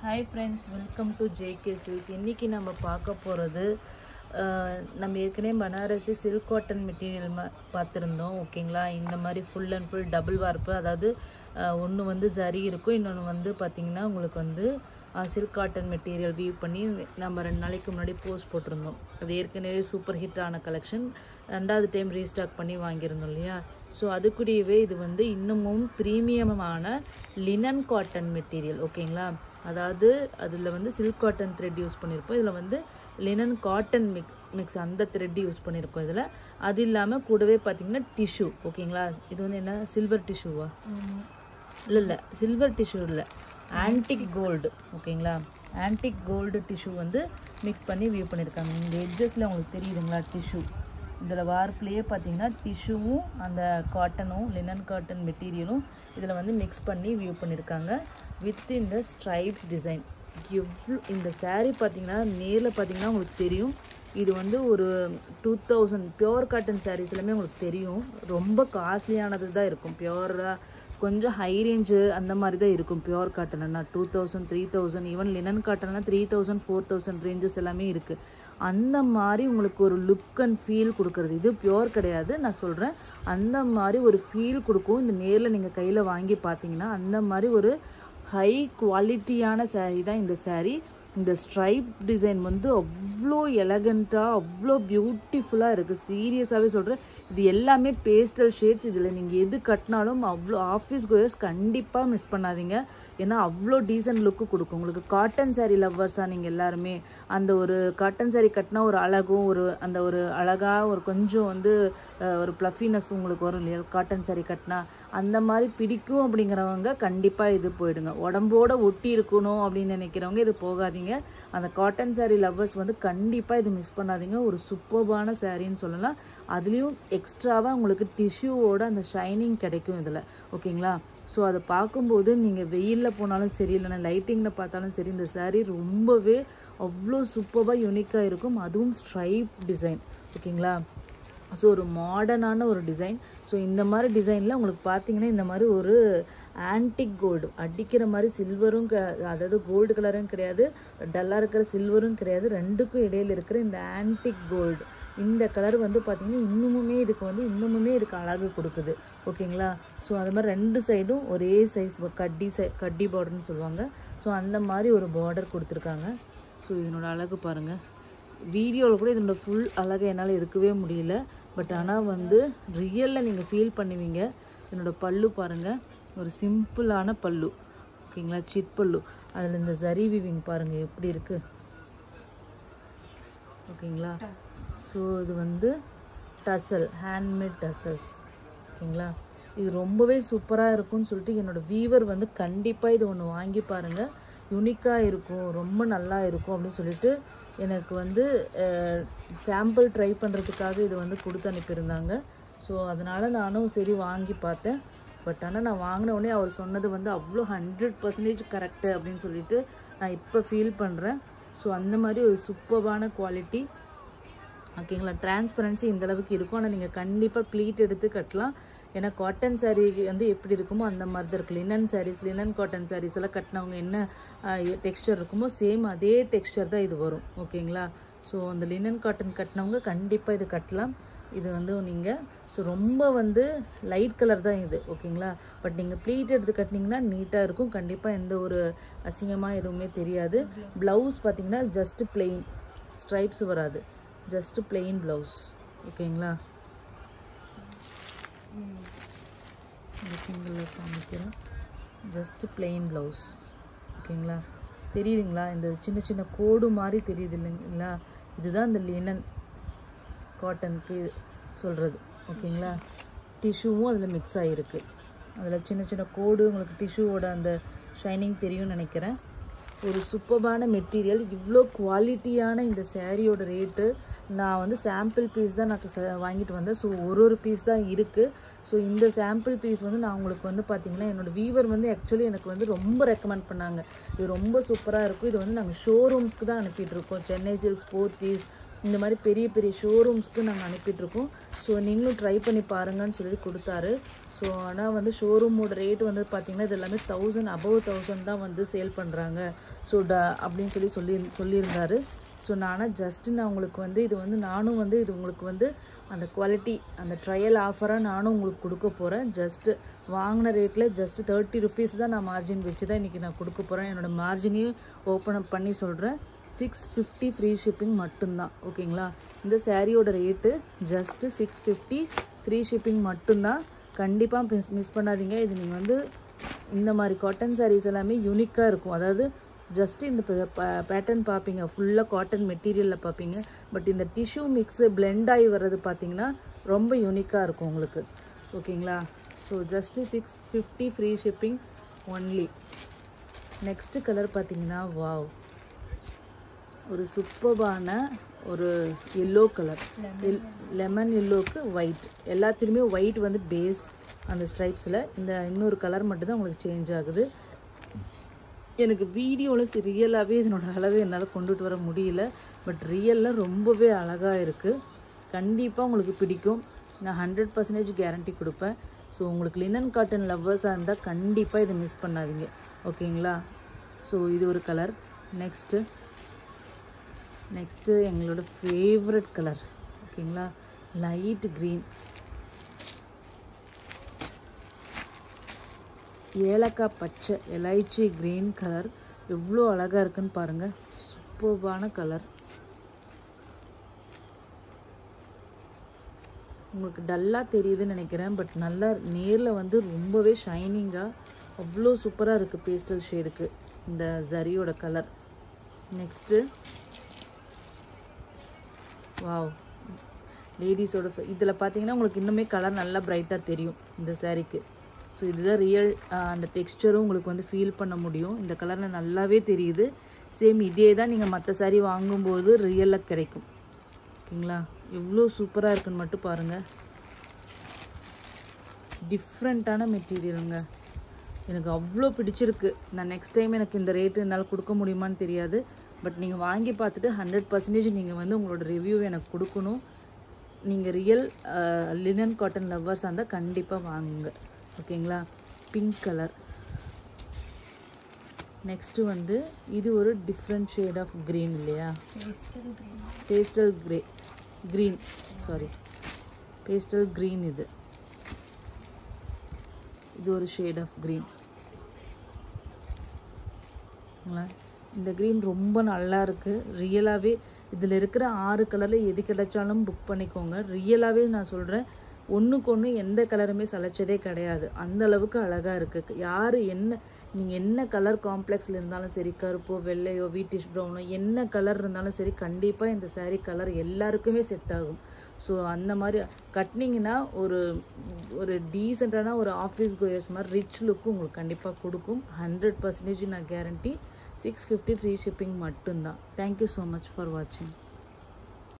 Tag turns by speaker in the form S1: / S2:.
S1: Hi friends, welcome to JK Silks. இன்னைக்கு நம்ம பார்க்க போறது நம்ம ஏற்கனவே பனாரசி சில்க் காட்டன் மெட்டீரியல் பார்த்திருந்தோம். ஓகேங்களா, இந்த மாதிரி ஃபுல் அண்ட் ஃபுல் டபுள் வார்ப்பு, அதாவது ஒன்று வந்து ஜரி இருக்கும், இன்னொன்று வந்து பார்த்தீங்கன்னா உங்களுக்கு வந்து சில்க் காட்டன் மெட்டீரியல் வீவ் பண்ணி நம்ம 2 நாளைக்கு முன்னாடி போஸ்ட் போட்டிருந்தோம். அது ஏற்கனவே சூப்பர் ஹிட் ஆன கலெக்ஷன், 2வது டைம் ரீஸ்டாக் பண்ணி வாங்கியிருந்தோம் இல்லையா. ஸோ அதுக்குடியவே இது வந்து இன்னமும் ப்ரீமியமான லினன் காட்டன் மெட்டீரியல். ஓகேங்களா, அதாவது அதில் வந்து சில்க் காட்டன் த்ரெட் யூஸ் பண்ணியிருப்போம், இதில் வந்து லினன் காட்டன் மிக்ஸ் அந்த த்ரெட் யூஸ் பண்ணியிருக்கோம் இதில். அது இல்லாமல் கூடவே பார்த்தீங்கன்னா டிஷ்யூ. ஓகேங்களா, இது வந்து என்ன சில்வர் டிஷ்யூவா? இல்லை சில்வர் டிஷ்யூ இல்லை, ஆன்டிக் கோல்டு. ஓகேங்களா, ஆன்டிக் கோல்டு டிஷ்யூ வந்து மிக்ஸ் பண்ணி வியூ பண்ணியிருக்காங்க. இந்த எட்ஜஸில் உங்களுக்கு தெரியுதுங்களா டிஷ்யூ, இதில் வார்ப்லேயே பார்த்தீங்கன்னா டிஷ்யூவும் அந்த காட்டனும் லினன் காட்டன் மெட்டீரியலும் இதில் வந்து மிக்ஸ் பண்ணி வியூ பண்ணியிருக்காங்க வித் இந்த ஸ்ட்ரைப்ஸ் டிசைன். எவ்வளோ இந்த சாரீ பார்த்தீங்கன்னா நேரில் பார்த்தீங்கன்னா உங்களுக்கு தெரியும், இது வந்து ஒரு 2000 பியோர் காட்டன் சாரீஸ் எல்லாமே உங்களுக்கு தெரியும், ரொம்ப காஸ்ட்லியானது தான் இருக்கும். பியோராக கொஞ்சம் ஹை ரேஞ்சு அந்த மாதிரி தான் இருக்கும் பியோர் காட்டன்னா. 2000 3000, ஈவன் லினன் காட்டன்லாம் 3000 4000 ரேஞ்சஸ் எல்லாமே இருக்குது. அந்த மாதிரி உங்களுக்கு ஒரு லுக் அண்ட் ஃபீல் கொடுக்குறது. இது பியோர் கிடையாது நான் சொல்கிறேன், அந்த மாதிரி ஒரு ஃபீல் கொடுக்கும். இந்த நேரில் நீங்கள் கையில் வாங்கி பார்த்தீங்கன்னா அந்த மாதிரி ஒரு ஹை குவாலிட்டியான சாரீ தான் இந்த சாரீ. இந்த ஸ்ட்ரைப் டிசைன் வந்து அவ்வளோ எலகண்ட்டாக அவ்வளோ பியூட்டிஃபுல்லாக இருக்குது. சீரியஸாகவே சொல்கிறேன், இது எல்லாமே பேஸ்டல் ஷேட்ஸ். இதில் நீங்கள் எது கட்டினாலும் அவ்வளோ ஆஃபீஸ் கோயர்ஸ் கண்டிப்பாக மிஸ் பண்ணாதீங்க, ஏன்னா அவ்வளோ டீசன்ட் லுக்கு கொடுக்கும் உங்களுக்கு. காட்டன் சாரீ லவ்வர்ஸாக நீங்கள் எல்லாருமே அந்த ஒரு காட்டன் சாரீ கட்டினா ஒரு அழகும் ஒரு அந்த ஒரு அழகாக ஒரு கொஞ்சம் வந்து ஒரு ப்ளஃபினஸ் உங்களுக்கு வரும் இல்லையா காட்டன் சாரீ கட்டினா, அந்த மாதிரி பிடிக்கும் அப்படிங்கிறவங்க கண்டிப்பாக இது போயிடுங்க. உடம்போட ஒட்டி இருக்கணும் அப்படின்னு நினைக்கிறவங்க இது போகாதீங்க. அந்த காட்டன் சாரீ லவ்வர்ஸ் வந்து கண்டிப்பாக இது மிஸ் பண்ணாதீங்க. ஒரு சூப்பர்பான சாரின்னு சொல்லலாம். அதுலேயும் எக்ஸ்ட்ராவாக உங்களுக்கு டிஷ்யூவோட அந்த ஷைனிங் கிடைக்கும் இதில். ஓகேங்களா, ஸோ அதை பார்க்கும்போது நீங்கள் வெயிலில் போனாலும் சரி, இல்லைன்னா லைட்டிங்கில் பார்த்தாலும் சரி, இந்த சாரீ ரொம்பவே அவ்வளோ சூப்பராக யூனிக்காக இருக்கும். அதுவும் ஸ்ட்ரைப் டிசைன். ஓகேங்களா, ஸோ ஒரு மாடர்னான ஒரு டிசைன். ஸோ இந்த மாதிரி டிசைனில் உங்களுக்கு பார்த்தீங்கன்னா இந்த மாதிரி ஒரு ஆன்டிக் கோல்டு அடிக்கிற மாதிரி சில்வரும் அதாவது கோல்டு கலரும் கிடையாது, டல்லாக இருக்கிற சில்வரும் கிடையாது, ரெண்டுக்கும் இடையில் இருக்கிற இந்த ஆன்டிக் கோல்டு இந்த கலர் வந்து பார்த்தீங்கன்னா இன்னுமுமே இதுக்கு அழகு கொடுக்குது. ஓகேங்களா, ஸோ அது மாதிரி 2 சைடும் ஒரே சைஸ் கட்டி பார்டர்னு சொல்லுவாங்க. ஸோ அந்த மாதிரி ஒரு பார்டர் கொடுத்துருக்காங்க. ஸோ இதனோட அழகு பாருங்கள், வீடியோவில் கூட இதனோட ஃபுல் அழகை என்னால் எடுக்கவே முடியல, பட் ஆனால் வந்து ரியலில் நீங்கள் ஃபீல் பண்ணுவீங்க. என்னோடய பல்லு பாருங்கள், ஒரு சிம்பிளான பல்லு. ஓகேங்களா, சிட் பல்லு, அதில் இந்த ஜரி வீவிங் பாருங்கள் எப்படி இருக்குது. ஓகேங்களா, ஸோ இது வந்து டசல், ஹேண்ட்மேட் டசல்ஸ். ஓகேங்களா, இது ரொம்பவே சூப்பராக இருக்கும்னு சொல்லிட்டு என்னோடய வீவர் வந்து கண்டிப்பாக இது ஒன்று வாங்கி பாருங்கள், யூனிக்காக இருக்கும், ரொம்ப நல்லா இருக்கும் அப்படின்னு சொல்லிட்டு எனக்கு வந்து சாம்பிள் ட்ரை பண்ணுறதுக்காக இது வந்து கொடுத்து அனுப்பியிருந்தாங்க. ஸோ அதனால் நானும் சரி வாங்கி பார்த்தேன். பட் ஆனால் நான் வாங்கின உடனே அவர் சொன்னது வந்து அவ்வளோ 100% கரெக்டு அப்படின்னு சொல்லிட்டு நான் இப்போ ஃபீல் பண்ணுறேன். ஸோ அந்த மாதிரி ஒரு சூப்பரான குவாலிட்டி. ஓகேங்களா, டிரான்ஸ்பரன்சி இந்தளவுக்கு இருக்கும். ஆனால் நீங்கள் கண்டிப்பாக ப்ளீட் எடுத்து கட்டலாம், ஏன்னா காட்டன் சாரீ வந்து எப்படி இருக்குமோ அந்த மாதிரி தான் இருக்குது. Linen saris, linen cotton saris எல்லாம் கட்டினவங்க என்ன டெக்ஸ்டர் இருக்குமோ சேம் அதே டெக்ஸ்டர் தான் இது வரும். ஓகேங்களா, ஸோ அந்த லினன் காட்டன் கட்டினவங்க கண்டிப்பாக இது கட்டலாம். இது வந்து நீங்கள் ஸோ ரொம்ப வந்து லைட் கலர் தான் இது. ஓகேங்களா, பட் நீங்கள் ப்ளீட் எடுத்து கட்டினீங்கன்னா நீட்டாக இருக்கும், கண்டிப்பாக எந்த ஒரு அசிங்கமாக எதுவுமே தெரியாது. ப்ளவுஸ் பார்த்தீங்கன்னா ஜஸ்ட்டு பிளெயின், ஸ்ட்ரைப்ஸ் வராது, ஜஸ்ட்டு பிளெயின் ப்ளவுஸ். ஓகேங்களா, சிங்கிளில் காமிக்கிறேன், ஜஸ்ட்டு பிளெயின் ப்ளவுஸ். ஓகேங்களா, தெரியுதுங்களா, இந்த சின்ன சின்ன கோடு மாதிரி தெரியுது இல்லைங்களா, இதுதான் இந்த லினன் காட்டனுக்கு சொல்கிறது. ஓகேங்களா, டிஷ்யூவும் அதில் மிக்ஸ் ஆகிருக்கு, அதில் சின்ன சின்ன கோடு உங்களுக்கு டிஷ்யூவோட அந்த ஷைனிங் தெரியும்னு நினைக்கிறேன். ஒரு சூப்பரான மெட்டீரியல், இவ்வளோ குவாலிட்டியான இந்த சாரியோட ரேட்டு. நான் வந்து சாம்பிள் பீஸ் தான் நான் வாங்கிட்டு வந்தேன். ஸோ ஒரு பீஸ் தான் இருக்குது. ஸோ இந்த சாம்பிள் பீஸ் வந்து நான் உங்களுக்கு வந்து பார்த்தீங்கன்னா என்னோடய வீவர் வந்து ஆக்சுவலி எனக்கு வந்து ரொம்ப ரெக்கமெண்ட் பண்ணாங்க, இது ரொம்ப சூப்பராக இருக்கும், இது வந்து நாங்கள் ஷோரூம்ஸ்க்கு தான் அனுப்பிட்டு இருக்கோம். சென்னை சில்க்ஸ், போத்தீஸ், இந்த மாதிரி பெரிய பெரிய ஷோரூம்ஸ்க்கு நாங்கள் அனுப்பிட்டுருக்கோம். ஸோ நீங்களும் ட்ரை பண்ணி பாருங்கன்னு சொல்லி கொடுத்தாரு. ஸோ ஆனால் வந்து ஷோரூமோட ரேட் வந்து பார்த்திங்கன்னா இது எல்லாமே 1000 above 1000 தான் வந்து சேல் பண்ணுறாங்க. ஸோ அப்படின்னு சொல்லியிருந்தாரு. ஸோ நான் உங்களுக்கு வந்து இது வந்து நானும் வந்து இது உங்களுக்கு வந்து அந்த குவாலிட்டி அந்த ட்ரையல் ஆஃபராக நானும் உங்களுக்கு கொடுக்க போகிறேன். ஜஸ்ட்டு வாங்கின ரேட்டில் ஜஸ்ட் 30 rupees தான் நான் மார்ஜின் வச்சு தான் இன்றைக்கி நான் கொடுக்க போகிறேன். என்னோடய மார்ஜினையும் ஓப்பன் அப் பண்ணி சொல்கிறேன். 650 ஃப்ரீ ஷிப்பிங் மட்டும்தான். ஓகேங்களா, இந்த சாரியோட ரேட்டு ஜஸ்ட்டு 650 ஃப்ரீ ஷிப்பிங் மட்டும்தான். கண்டிப்பாக மிஸ் பண்ணாதீங்க. இது நீங்கள் வந்து இந்த மாதிரி காட்டன் சாரீஸ் எல்லாமே யூனிக்காக இருக்கும். அதாவது ஜஸ்ட்டு இந்த பேட்டர்ன் பார்ப்பீங்க, ஃபுல்லாக காட்டன் மெட்டீரியலில் பார்ப்பீங்க. பட் இந்த டிஷ்யூ மிக்ஸு பிளெண்ட் ஆகி வர்றது பார்த்திங்கன்னா ரொம்ப யூனிக்காக இருக்கும் உங்களுக்கு. ஓகேங்களா, so just 650 free shipping only. Next colour பார்த்திங்கன்னா வாவ், ஒரு சூப்பர்பான ஒரு எல்லோ கலர், லெமன் எல்லோவுக்கு ஒயிட், எல்லாத்துலேயுமே ஒயிட் வந்து பேஸ் அந்த ஸ்ட்ரைப்ஸில். இந்த இன்னொரு கலர் மட்டும்தான் உங்களுக்கு சேஞ்ச் ஆகுது. எனக்கு வீடியோவில் ரியலாகவே இதனோட அழகு என்னால் கொண்டுட்டு வர முடியல. பட் ரியலில் ரொம்பவே அழகாக இருக்குது. கண்டிப்பாக உங்களுக்கு பிடிக்கும். நான் 100% கேரண்டி கொடுப்பேன். ஸோ உங்களுக்கு லினன் காட்டன் லவ்வர்ஸாக இருந்தால் கண்டிப்பாக இதை மிஸ் பண்ணாதீங்க. ஓகேங்களா, ஸோ இது ஒரு கலர். நெக்ஸ்ட்டு எங்களோட ஃபேவரட் கலர். ஓகேங்களா, லைட் க்ரீன், ஏலக்காய் பச்சை, எலைச்சி க்ரீன் கலர். எவ்வளோ அழகாக இருக்குன்னு பாருங்கள். சூப்பர்பான கலர். உங்களுக்கு டல்லாக தெரியுதுன்னு நினைக்கிறேன். பட் நல்லா நேரில் வந்து ரொம்பவே ஷைனிங்காக அவ்வளோ சூப்பராக இருக்குது. பேஸ்டல் ஷேடுக்கு இந்த ஜரியோட கலர். நெக்ஸ்ட்டு வாவ், லேடிஸோட இதில் பார்த்தீங்கன்னா உங்களுக்கு இன்னுமே கலர் நல்லா பிரைட்டாக தெரியும் இந்த சாரீக்கு. ஸோ இதுதான் ரியல். அந்த டெக்ஸ்டரும் உங்களுக்கு வந்து ஃபீல் பண்ண முடியும். இந்த கலரில் நல்லாவே தெரியுது. சேம் இதே தான் நீங்கள் மற்ற சாரீ வாங்கும்போது ரியலாக கிடைக்கும். ஓகேங்களா, எவ்வளோ சூப்பராக இருக்குன்னு மட்டும் பாருங்கள். டிஃப்ரெண்ட்டான மெட்டீரியலுங்க, எனக்கு அவ்வளோ பிடிச்சிருக்கு. நான் நெக்ஸ்ட் டைம் எனக்கு இந்த ரேட்டு என்னால் கொடுக்க முடியுமான்னு தெரியாது. பட் நீங்கள் வாங்கி பார்த்துட்டு 100% நீங்கள் வந்து உங்களோட ரிவ்யூ எனக்கு கொடுக்கணும். நீங்கள் ரியல் லினன் காட்டன் லவ்வர்ஸாக இருந்தால் கண்டிப்பாக வாங்குங்க. ஓகேங்களா, பிங்க் கலர். நெக்ஸ்ட்டு வந்து இது ஒரு டிஃப்ரெண்ட் ஷேட் ஆஃப் க்ரீன் இல்லையா, pastel green, sorry pastel green. இது ஒரு ஷேட் ஆஃப் க்ரீன். இந்த க்ரீன் ரொம்ப நல்லா இருக்குது. ரியலாகவே இதில் இருக்கிற 6 கலரில் எது கிடைச்சாலும் புக் பண்ணிக்கோங்க. ரியலாகவே நான் சொல்கிறேன், ஒன்றுக்கு ஒன்று எந்த கலருமே சளைச்சதே கிடையாது. அந்த அளவுக்கு அழகாக இருக்குது. யார் நீங்கள் என்ன கலர் காம்ப்ளெக்ஸில் இருந்தாலும் சரி, கருப்போ வெள்ளையோ வீட்டிஷ் ப்ரௌனோ என்ன கலர் இருந்தாலும் சரி, கண்டிப்பாக இந்த சாரீ கலர் எல்லாருக்குமே செட் ஆகும். ஸோ அந்த மாதிரி கட்டினீங்கன்னா ஒரு டீசெண்டான ஒரு ஆஃபீஸ் கோயர்ஸ் மாதிரி ரிச் லுக்கு உங்களுக்கு கண்டிப்பாக கொடுக்கும். 100% நான் கேரண்டி. 650 ஃப்ரீ ஷிப்பிங் மட்டும்தான். தேங்க்யூ ஸோ மச் ஃபார் வாட்சிங்.